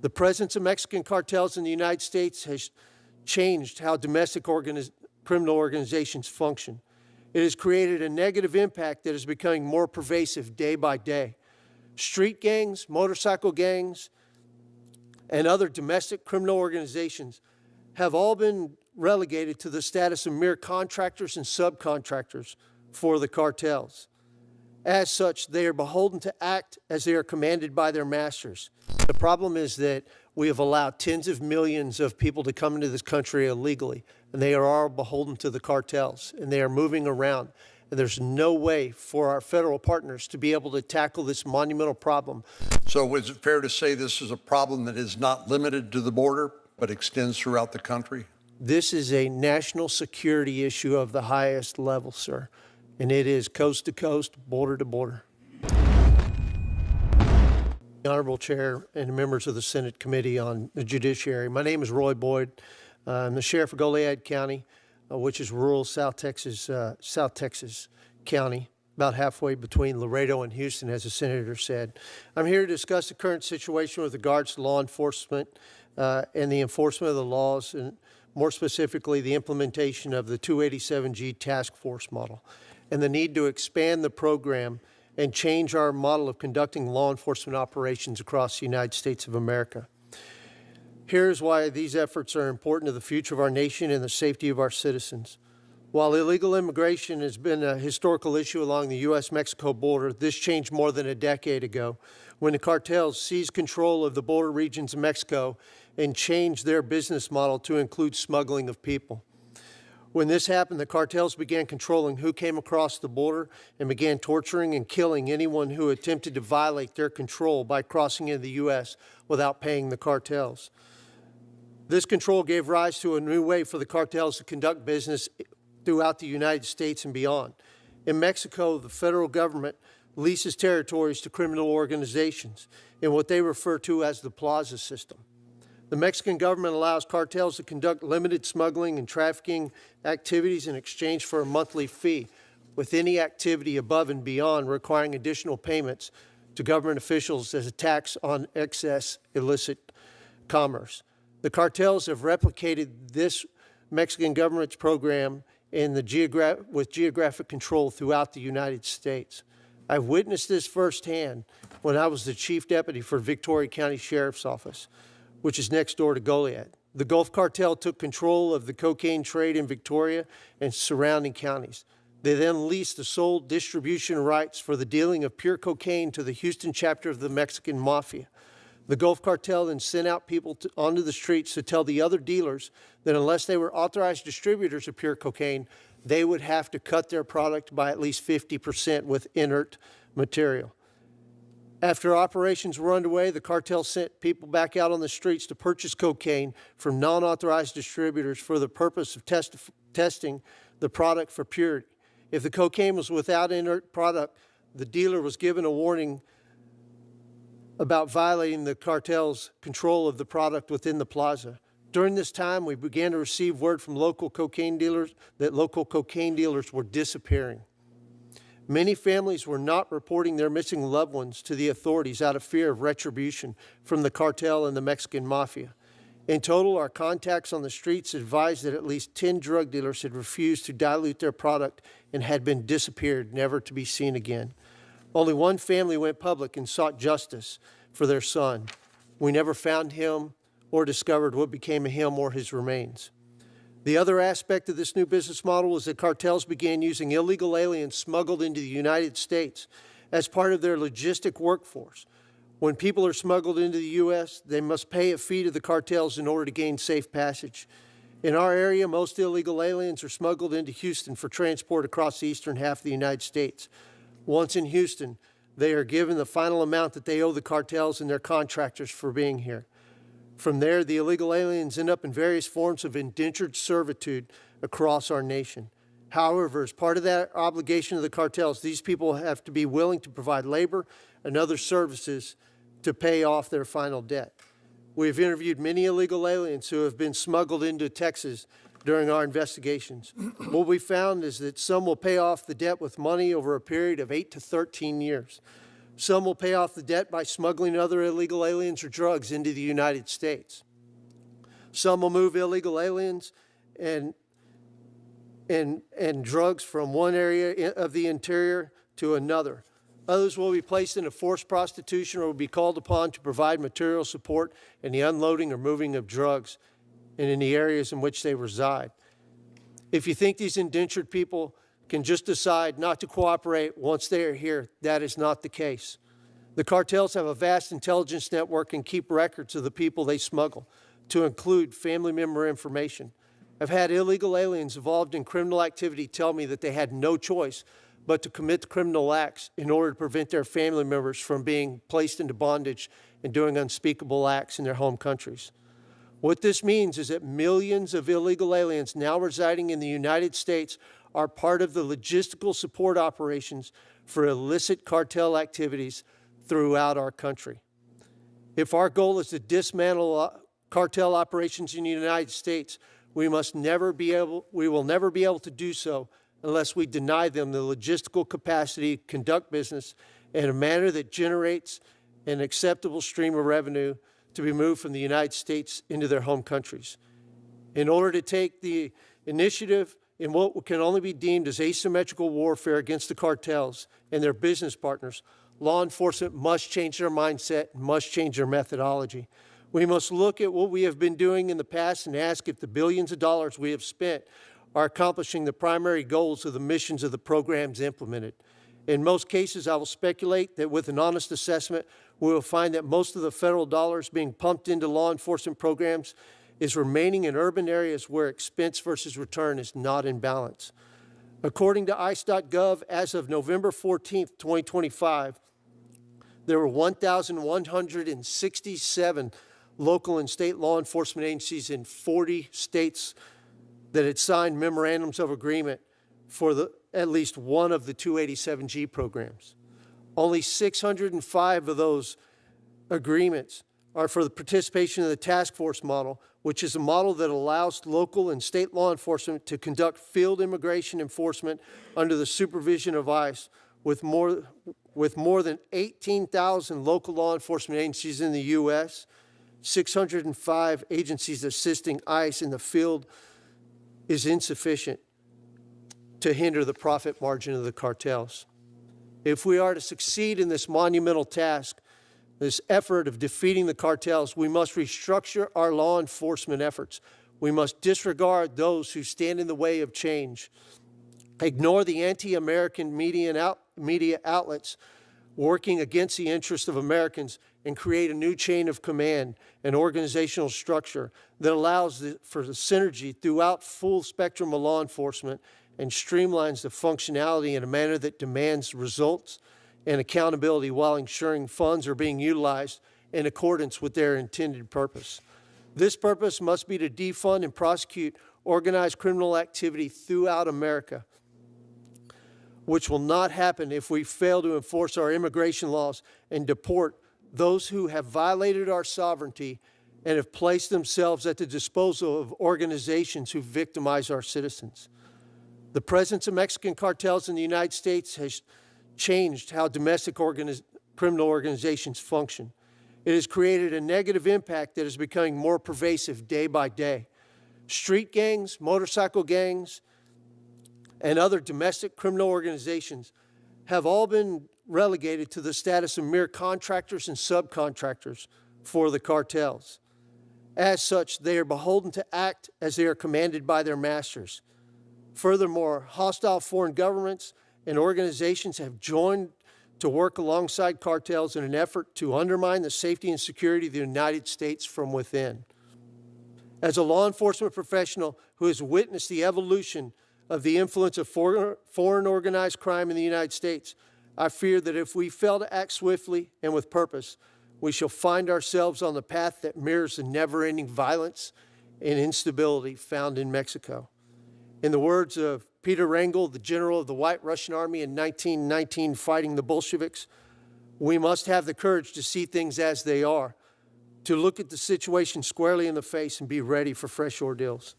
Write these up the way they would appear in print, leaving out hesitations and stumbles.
The presence of Mexican cartels in the United States has changed how domestic criminal organizations function. It has created a negative impact that is becoming more pervasive day by day. Street gangs, motorcycle gangs, and other domestic criminal organizations have all been relegated to the status of mere contractors and subcontractors for the cartels. As such, they are beholden to act as they are commanded by their masters. The problem is that we have allowed tens of millions of people to come into this country illegally, and they are all beholden to the cartels, and they are moving around. And there's no way for our federal partners to be able to tackle this monumental problem. So is it fair to say this is a problem that is not limited to the border, but extends throughout the country? This is a national security issue of the highest level, sir. And it is coast to coast, border to border. Honorable Chair and members of the Senate Committee on the Judiciary, my name is Roy Boyd. I'm the Sheriff of Goliad County, which is rural South Texas County, about halfway between Laredo and Houston, as the Senator said. I'm here to discuss the current situation with regards to law enforcement and the enforcement of the laws, and more specifically, the implementation of the 287G task force model, and the need to expand the program and change our model of conducting law enforcement operations across the United States of America. Here's why these efforts are important to the future of our nation and the safety of our citizens. While illegal immigration has been a historical issue along the U.S.-Mexico border, this changed more than a decade ago when the cartels seized control of the border regions of Mexico and changed their business model to include smuggling of people. When this happened, the cartels began controlling who came across the border and began torturing and killing anyone who attempted to violate their control by crossing into the U.S. without paying the cartels. This control gave rise to a new way for the cartels to conduct business throughout the United States and beyond. In Mexico, the federal government leases territories to criminal organizations in what they refer to as the plaza system. The Mexican government allows cartels to conduct limited smuggling and trafficking activities in exchange for a monthly fee, with any activity above and beyond requiring additional payments to government officials as a tax on excess illicit commerce. The cartels have replicated this Mexican government's program with geographic control throughout the United States. I've witnessed this firsthand when I was the Chief Deputy for Victoria County Sheriff's Office, which is next door to Goliad. The Gulf Cartel took control of the cocaine trade in Victoria and surrounding counties. They then leased the sole distribution rights for the dealing of pure cocaine to the Houston chapter of the Mexican Mafia. The Gulf Cartel then sent out people onto the streets to tell the other dealers that unless they were authorized distributors of pure cocaine, they would have to cut their product by at least 50% with inert material. After operations were underway, the cartel sent people back out on the streets to purchase cocaine from non-authorized distributors for the purpose of testing the product for purity. If the cocaine was without inert product, the dealer was given a warning about violating the cartel's control of the product within the plaza. During this time, we began to receive word from local cocaine dealers that local cocaine dealers were disappearing. Many families were not reporting their missing loved ones to the authorities out of fear of retribution from the cartel and the Mexican Mafia. In total, our contacts on the streets advised that at least 10 drug dealers had refused to dilute their product and had been disappeared, never to be seen again. Only one family went public and sought justice for their son. We never found him or discovered what became of him or his remains. The other aspect of this new business model was that cartels began using illegal aliens smuggled into the United States as part of their logistic workforce. When people are smuggled into the U.S., they must pay a fee to the cartels in order to gain safe passage. In our area, most illegal aliens are smuggled into Houston for transport across the eastern half of the United States. Once in Houston, they are given the final amount that they owe the cartels and their contractors for being here. From there, the illegal aliens end up in various forms of indentured servitude across our nation. However, as part of that obligation of the cartels, these people have to be willing to provide labor and other services to pay off their final debt. We have interviewed many illegal aliens who have been smuggled into Texas during our investigations. What we found is that some will pay off the debt with money over a period of 8 to 13 years. Some will pay off the debt by smuggling other illegal aliens or drugs into the United States. Some will move illegal aliens and drugs from one area of the interior to another. Others will be placed into forced prostitution or will be called upon to provide material support in the unloading or moving of drugs and in the areas in which they reside. If you think these indentured people can just decide not to cooperate once they are here, that is not the case. The cartels have a vast intelligence network and keep records of the people they smuggle, to include family member information. I've had illegal aliens involved in criminal activity tell me that they had no choice but to commit criminal acts in order to prevent their family members from being placed into bondage and doing unspeakable acts in their home countries. What this means is that millions of illegal aliens now residing in the United States are part of the logistical support operations for illicit cartel activities throughout our country. If our goal is to dismantle cartel operations in the United States, we will never be able to do so unless we deny them the logistical capacity to conduct business in a manner that generates an acceptable stream of revenue to be moved from the United States into their home countries. In order to take the initiative in what can only be deemed as asymmetrical warfare against the cartels and their business partners, law enforcement must change their mindset and must change their methodology. We must look at what we have been doing in the past and ask if the billions of dollars we have spent are accomplishing the primary goals of the missions of the programs implemented. In most cases, I will speculate that with an honest assessment, we will find that most of the federal dollars being pumped into law enforcement programs is remaining in urban areas where expense versus return is not in balance. According to ICE.gov, as of November 14th, 2025, there were 1,167 local and state law enforcement agencies in 40 states that had signed memorandums of agreement for at least one of the 287G programs. Only 605 of those agreements are for the participation in the task force model, which is a model that allows local and state law enforcement to conduct field immigration enforcement under the supervision of ICE, with more than 18,000 local law enforcement agencies in the U.S., 605 agencies assisting ICE in the field is insufficient to hinder the profit margin of the cartels. If we are to succeed in this monumental task, this effort of defeating the cartels, we must restructure our law enforcement efforts. We must disregard those who stand in the way of change, ignore the anti-American media outlets working against the interests of Americans, and create a new chain of command and organizational structure that allows for the synergy throughout full spectrum of law enforcement and streamlines the functionality in a manner that demands results and accountability while ensuring funds are being utilized in accordance with their intended purpose. This purpose must be to defund and prosecute organized criminal activity throughout America, which will not happen if we fail to enforce our immigration laws and deport those who have violated our sovereignty and have placed themselves at the disposal of organizations who victimize our citizens. The presence of Mexican cartels in the United States has changed how domestic criminal organizations function. It has created a negative impact that is becoming more pervasive day by day. Street gangs, motorcycle gangs, and other domestic criminal organizations have all been relegated to the status of mere contractors and subcontractors for the cartels. As such, they are beholden to act as they are commanded by their masters. Furthermore, hostile foreign governments and organizations have joined to work alongside cartels in an effort to undermine the safety and security of the United States from within. As a law enforcement professional who has witnessed the evolution of the influence of foreign organized crime in the United States, I fear that if we fail to act swiftly and with purpose, we shall find ourselves on the path that mirrors the never-ending violence and instability found in Mexico. In the words of Peter Wrangel, the general of the White Russian Army in 1919 fighting the Bolsheviks, we must have the courage to see things as they are, to look at the situation squarely in the face and be ready for fresh ordeals.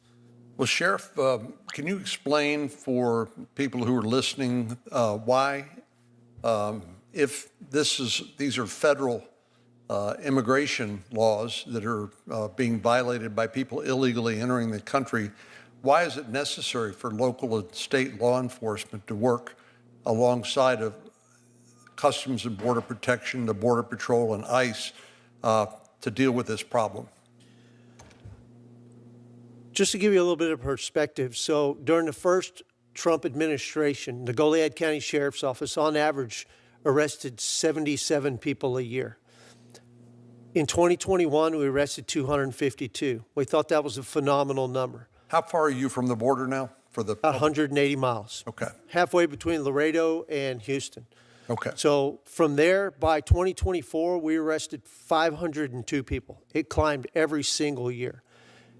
Well, Sheriff, can you explain for people who are listening why if these are federal immigration laws that are being violated by people illegally entering the country, why is it necessary for local and state law enforcement to work alongside of Customs and Border Protection, the Border Patrol, and ICE to deal with this problem? Just to give you a little bit of perspective, so during the first Trump administration, the Goliad County Sheriff's Office, on average, arrested 77 people a year. In 2021, we arrested 252. We thought that was a phenomenal number. How far are you from the border now? For the 180 miles. Okay. Halfway between Laredo and Houston. Okay. So from there, by 2024, we arrested 502 people. It climbed every single year.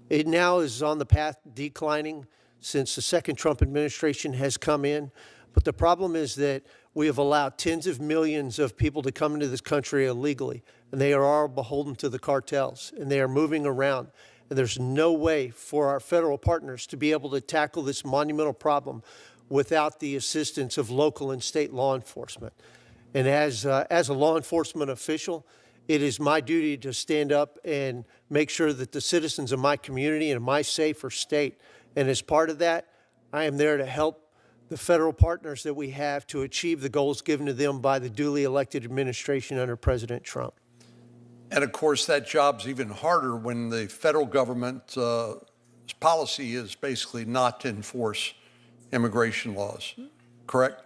It now is on the path declining since the second Trump administration has come in. But the problem is that we have allowed tens of millions of people to come into this country illegally, and they are all beholden to the cartels, and they are moving around. And there's no way for our federal partners to be able to tackle this monumental problem without the assistance of local and state law enforcement. And as a law enforcement official, it is my duty to stand up and make sure that the citizens of my community and my safer state. And as part of that, I am there to help the federal partners that we have to achieve the goals given to them by the duly elected administration under President Trump. And of course, that job's even harder when the federal government's policy is basically not to enforce immigration laws, correct?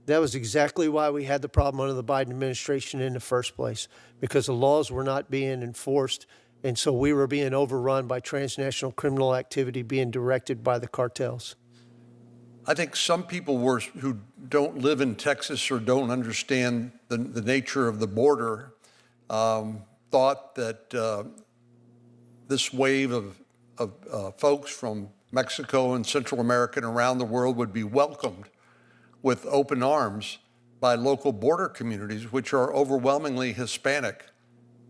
That was exactly why we had the problem under the Biden administration in the first place, because the laws were not being enforced, and so we were being overrun by transnational criminal activity being directed by the cartels. I think some people who don't live in Texas or don't understand the nature of the border thought that this wave of folks from Mexico and Central America and around the world would be welcomed with open arms by local border communities, which are overwhelmingly Hispanic.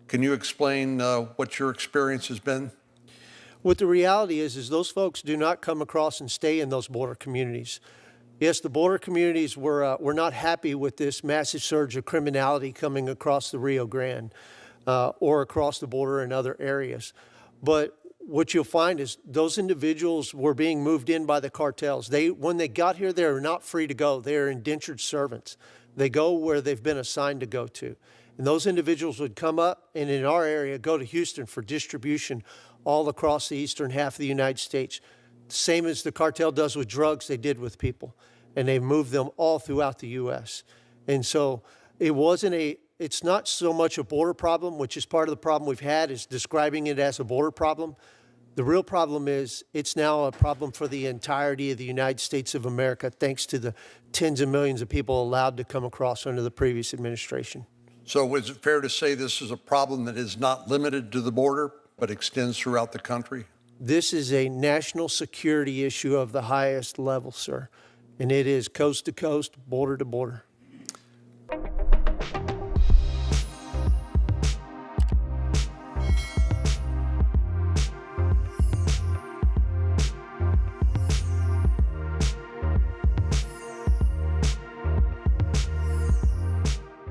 Can you explain what your experience has been? What the reality is those folks do not come across and stay in those border communities. Yes, the border communities were not happy with this massive surge of criminality coming across the Rio Grande or across the border in other areas. But what you'll find is those individuals were being moved in by the cartels. When they got here, they are not free to go. They are indentured servants. They go where they've been assigned to go to. And those individuals would come up and in our area go to Houston for distribution all across the eastern half of the United States. Same as the cartel does with drugs, they did with people. And they moved them all throughout the U.S. And so it's not so much a border problem, which is part of the problem we've had, is describing it as a border problem. The real problem is it's now a problem for the entirety of the United States of America, thanks to the tens of millions of people allowed to come across under the previous administration. So is it fair to say this is a problem that is not limited to the border, but extends throughout the country? This is a national security issue of the highest level, sir. And it is coast to coast, border to border.